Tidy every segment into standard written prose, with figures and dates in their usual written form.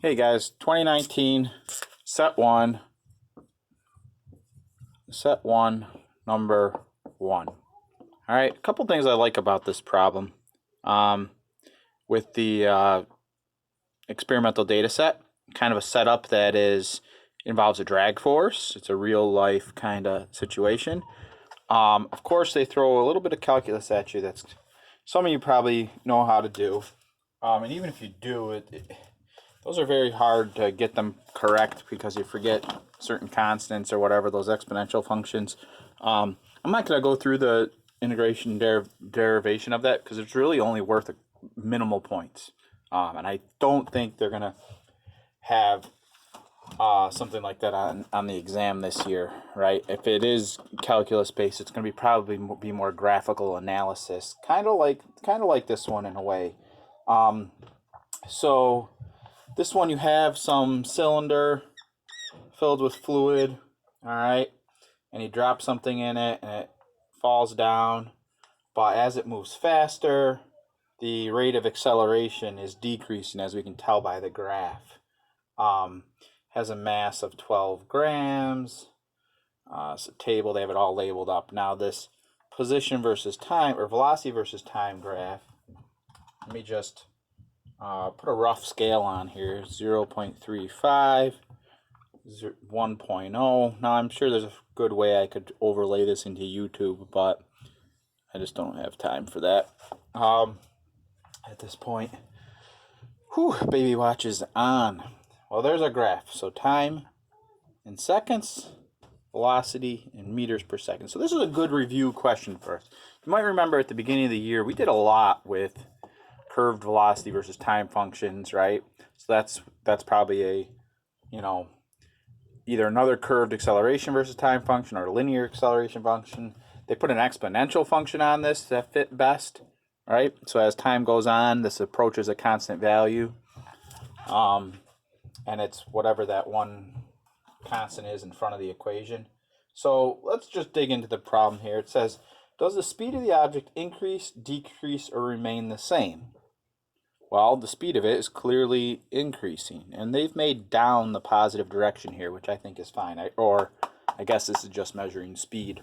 Hey guys, 2019, set one, number one. All right, a couple things I like about this problem. Um, with the experimental data set, kind of a setup that involves a drag force. It's a real life kind of situation. Of course, they throw a little bit of calculus at you. That's some of you probably know how to do. And even if you do, those are very hard to get them correct because you forget certain constants or whatever, those exponential functions. I'm not going to go through the integration derivation of that because it's really only worth minimal points. And I don't think they're going to have something like that on the exam this year, right? If it is calculus based, it's going to be more graphical analysis, kind of like this one in a way. So this one, you have some cylinder filled with fluid, all right, and you drop something in it and it falls down, but as it moves faster, the rate of acceleration is decreasing, as we can tell by the graph. Has a mass of 12 grams. It's a table, they have it all labeled up. Now this position versus time, or velocity versus time graph, let me just put a rough scale on here, 0.35, 1.0. Now I'm sure there's a good way I could overlay this into YouTube, but I just don't have time for that at this point. Whew, baby watch is on. Well, there's our graph. So time in seconds, velocity in meters per second. So this is a good review question for us. You might remember at the beginning of the year, we did a lot with curved velocity versus time functions, right? So that's probably a, either another curved acceleration versus time function or a linear acceleration function. They put an exponential function on this that fit best, right? So as time goes on, this approaches a constant value. And it's whatever that one constant is in front of the equation. So let's just dig into the problem here. It says, does the speed of the object increase, decrease, or remain the same? Well, the speed of it is clearly increasing, and they've made down the positive direction here, which I think is fine. I guess this is just measuring speed.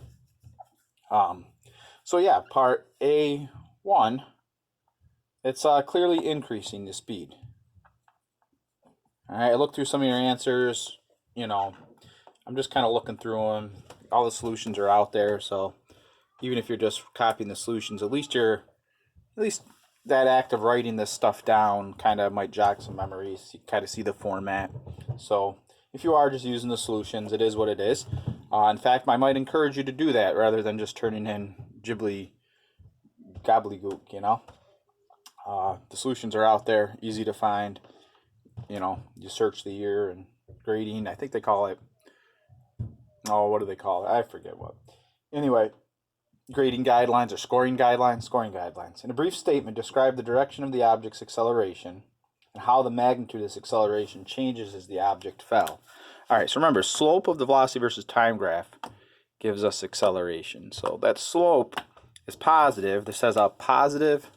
So yeah, part A1, it's clearly increasing the speed. All right, I looked through some of your answers. I'm just kind of looking through them. All the solutions are out there, so even if you're just copying the solutions, at least that act of writing this stuff down kind of might jog some memories. You kind of see the format. So if you are just using the solutions, it is what it is. In fact, I might encourage you to do that rather than just turning in gobbledygook. The solutions are out there, easy to find. You search the year and grading. I think they call it, what do they call it? I forget what. Anyway, grading guidelines or scoring guidelines. In a brief statement, describe the direction of the object's acceleration and how the magnitude of this acceleration changes as the object fell. All right, so remember, slope of the velocity versus time graph gives us acceleration. So that slope is positive. This has a positive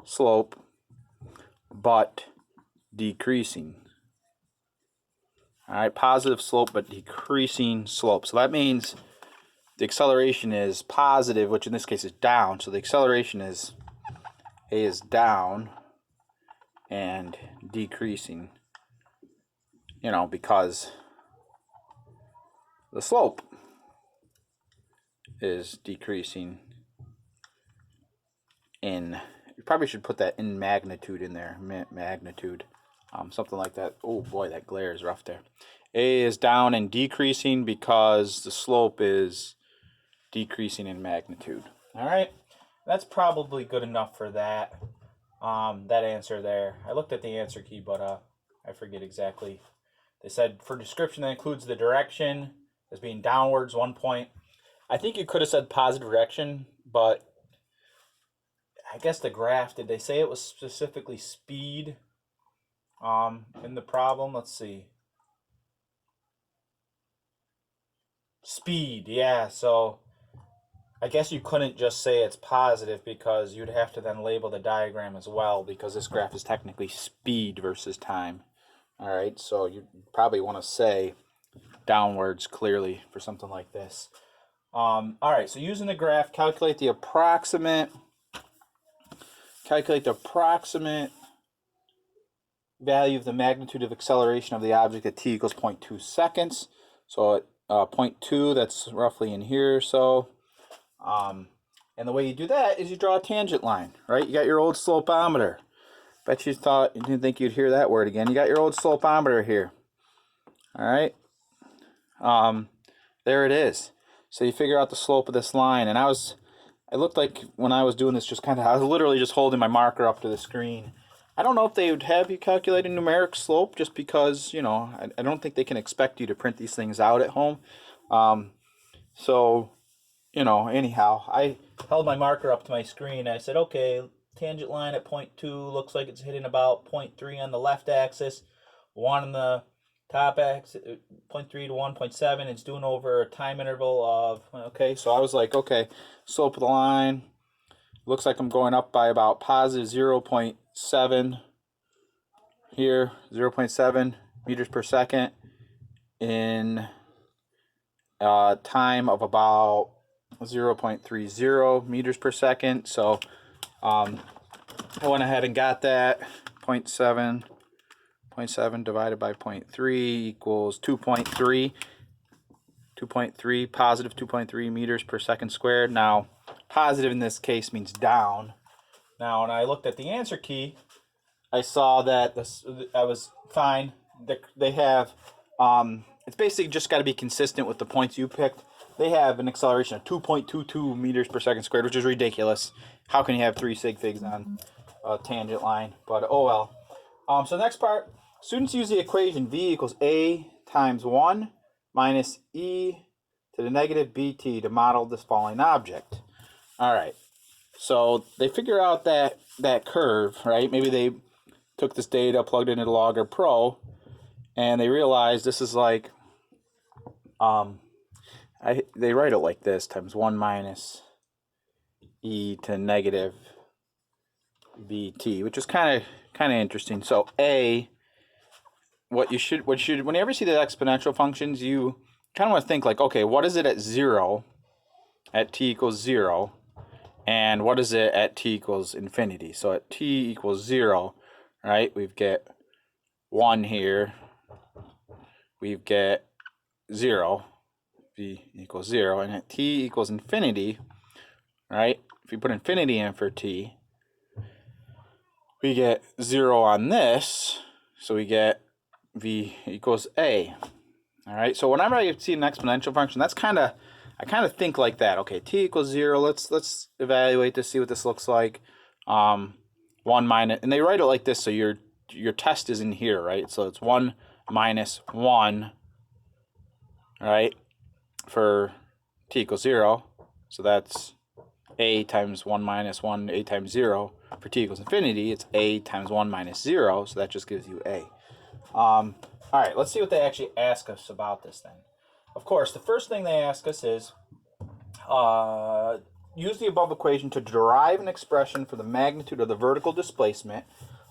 slope, but decreasing. All right, positive slope, but decreasing slope. So that means the acceleration is positive, which in this case is down. So the acceleration is down and decreasing, because the slope is decreasing in, you probably should put that in magnitude in there, magnitude, something like that. Oh boy, that glare is rough there. A is down and decreasing because the slope is decreasing in magnitude. All right, that's probably good enough for that answer there. I looked at the answer key, but I forget exactly. They said for description that includes the direction as being downwards 1 point. I think you could have said positive direction, but I guess the graph, did they say it was specifically speed in the problem? Let's see. Speed, yeah, so I guess you couldn't just say it's positive because you'd have to then label the diagram as well, because this graph is technically speed versus time. All right, so you probably want to say downwards clearly for something like this. All right, so using the graph, calculate the approximate value of the magnitude of acceleration of the object at t equals 0.2 seconds. So at 0.2, that's roughly in here or so. And the way you do that is you draw a tangent line, right? You got your old slopometer. Bet you didn't think you'd hear that word again. You got your old slopometer here. All right. There it is. So you figure out the slope of this line, and it looked like when I was doing this, I was literally just holding my marker up to the screen. I don't know if they would have you calculate a numeric slope, just because, I don't think they can expect you to print these things out at home. So, anyhow, I held my marker up to my screen, and I said, okay, tangent line at 0.2 looks like it's hitting about 0.3 on the left axis, 1 on the top axis, 0.3 to 1.7. It's doing over a time interval of, okay, so I was like, okay, slope of the line, looks like I'm going up by about positive 0.7 here, 0.7 meters per second in time of about 0.30 meters per second. So I went ahead and got that. 0.7 divided by 0.3 equals 2.3. 2.3, positive 2.3 meters per second squared. Now, positive in this case means down. Now, when I looked at the answer key, I saw that I was fine. They have, it's basically just got to be consistent with the points you picked. They have an acceleration of 2.22 meters per second squared, which is ridiculous. How can you have 3 sig figs on a tangent line? But oh well. So the next part, students use the equation v equals a times 1 minus e to the negative bt to model this falling object. All right. So they figure out that curve, right? Maybe they took this data, plugged it into Logger Pro, and they realized this is like, they write it like this, times 1 minus e to negative bt, which is kind of interesting. So a, what you should when you ever see the exponential functions, you kind of want to think like, okay, what is it at 0, at t equals 0, and what is it at t equals infinity? So at t equals 0, right, we've got 1 here, we've got 0, v equals 0, and at t equals infinity, right, if you put infinity in for t, we get 0 on this, so we get v equals a. All right, so whenever I see an exponential function, I kind of think like that. Okay, t equals 0. Let's evaluate this, see what this looks like. 1 minus, and they write it like this, so your test is in here, right? So it's 1 minus 1, right, for t equals 0. So that's a times 1 minus 1, a times 0. For t equals infinity, it's a times 1 minus 0, so that just gives you a. All right, let's see what they actually ask us about this then. Of course, the first thing they ask us is, use the above equation to derive an expression for the magnitude of the vertical displacement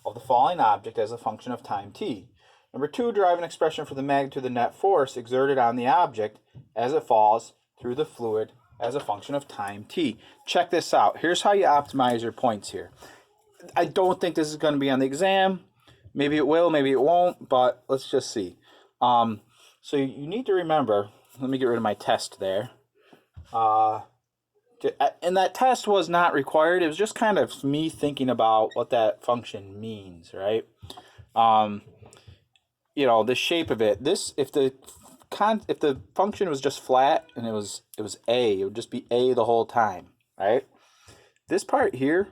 of the falling object as a function of time t. Number 2, derive an expression for the magnitude of the net force exerted on the object as it falls through the fluid as a function of time t. Check this out. Here's how you optimize your points here. I don't think this is going to be on the exam. Maybe it will, maybe it won't, but let's just see. So you need to remember, let me get rid of my test there. And that test was not required. It was just kind of me thinking about what that function means, right? The shape of it. If the function was just flat and it was a, it would just be a the whole time, right? This part here,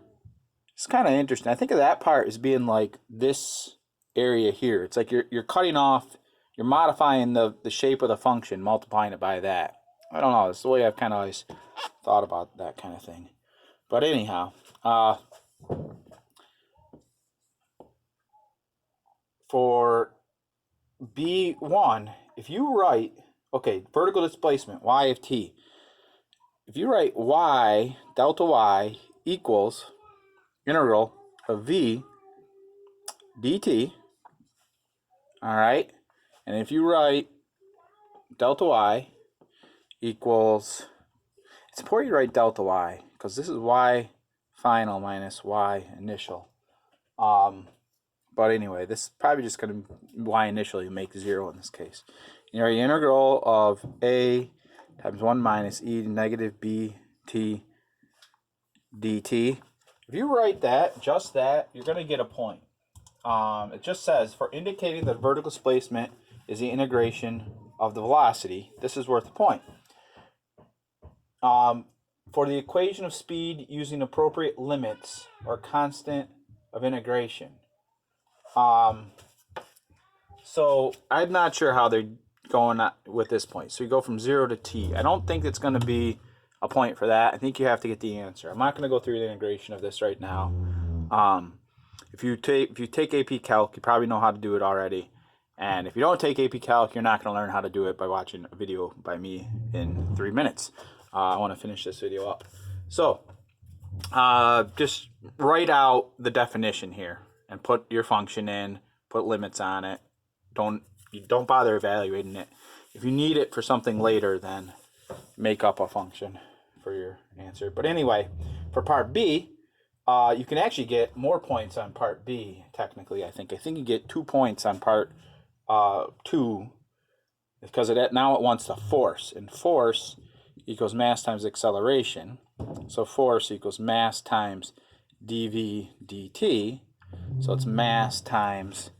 it's kind of interesting. I think of that part as being like this area here. It's like you're cutting off, you're modifying the shape of the function, multiplying it by that. I don't know. It's the way I've kind of always thought about that kind of thing. But anyhow, for B1, if you write, okay, vertical displacement, y of t, if you write y, delta y equals integral of v dt, all right, and if you write delta y equals, it's important you write delta y because this is y final minus y initial. But anyway, this is probably just going to y initial, you make 0 in this case. You write integral of a times 1 minus e to negative b t dt. If you write that, just that, you're going to get a point. It just says, for indicating that vertical displacement is the integration of the velocity, this is worth a point. For the equation of speed using appropriate limits or constant of integration. So I'm not sure how they're going with this point. So you go from 0 to t. I don't think it's going to be a point for that. I think you have to get the answer. I'm not going to go through the integration of this right now. If you take AP Calc, you probably know how to do it already. And if you don't take AP Calc, you're not going to learn how to do it by watching a video by me in 3 minutes. I want to finish this video up. So just write out the definition here and put your function in, put limits on it. Don't bother evaluating it. If you need it for something later, then make up a function for your answer. But anyway, for part B, you can actually get more points on part B, technically, I think. I think you get 2 points on part 2 because now it wants the force. And force equals mass times acceleration. So force equals mass times dv dt. So it's mass times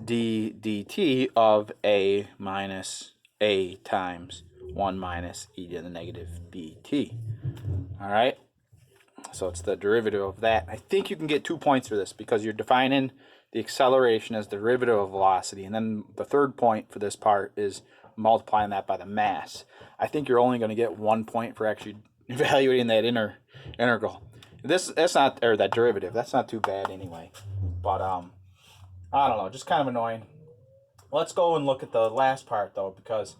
d dt of a minus a times 1 minus e to the negative bt. All right? So it's the derivative of that. I think you can get 2 points for this because you're defining the acceleration as the derivative of velocity. And then the third point for this part is multiplying that by the mass. I think you're only going to get 1 point for actually evaluating that integral. That's not, or that derivative. That's not too bad anyway. But I don't know, just kind of annoying. Let's go and look at the last part though, because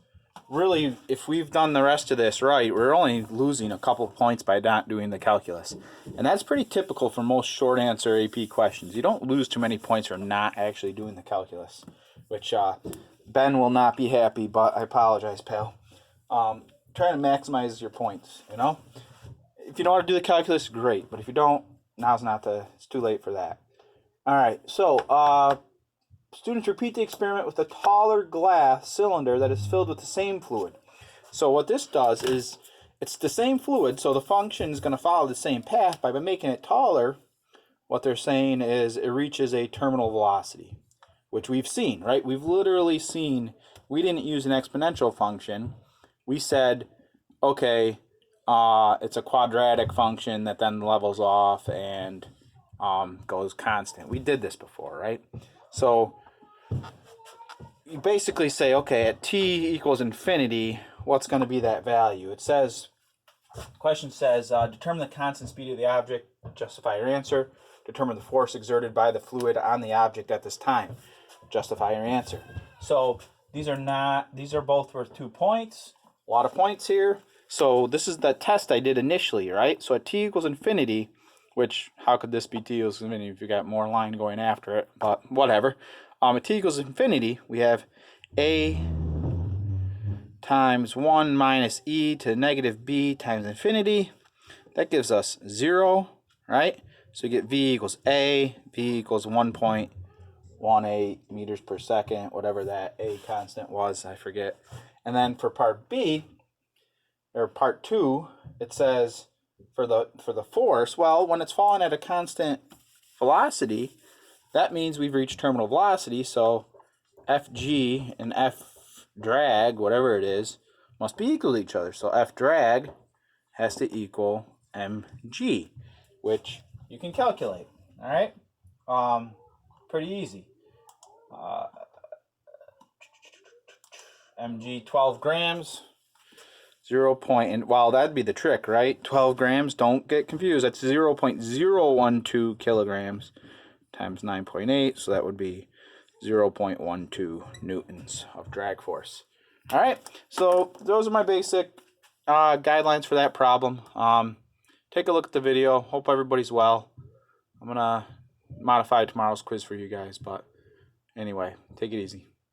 really, if we've done the rest of this right, we're only losing a couple of points by not doing the calculus. And that's pretty typical for most short answer AP questions. You don't lose too many points for not actually doing the calculus, which Ben will not be happy, but I apologize, pal. Trying to maximize your points, you know? If you know how to do the calculus, great. But if you don't, it's too late for that. All right, so students repeat the experiment with a taller glass cylinder that is filled with the same fluid. So what this does is, it's the same fluid, so the function is going to follow the same path. By making it taller, what they're saying is it reaches a terminal velocity, which we've seen, right? We've literally seen, we didn't use an exponential function. We said, okay, it's a quadratic function that then levels off and goes constant. We did this before, right? So you basically say, okay, at t equals infinity, what's going to be that value? It says, question says, determine the constant speed of the object, justify your answer. Determine the force exerted by the fluid on the object at this time, justify your answer. So these are both worth 2 points. A lot of points here. So this is the test I did initially, right? So at t equals infinity, which, how could this be t equals infinity if you got more line going after it? But whatever. At t equals infinity, we have a times 1 minus e to negative b times infinity. That gives us 0, right? So you get v equals a, v equals 1.18 meters per second, whatever that a constant was, I forget. And then for part B, or part 2, it says for the force, well, when it's falling at a constant velocity, that means we've reached terminal velocity, so Fg and F drag, whatever it is, must be equal to each other. So F drag has to equal mg, which you can calculate, all right? Pretty easy. Mg, 12 grams. 0. And well, that'd be the trick, right? 12 grams, don't get confused. That's 0.012 kilograms times 9.8, so that would be 0.12 newtons of drag force. All right, so those are my basic guidelines for that problem. Take a look at the video. Hope everybody's well. I'm gonna modify tomorrow's quiz for you guys, but anyway, take it easy.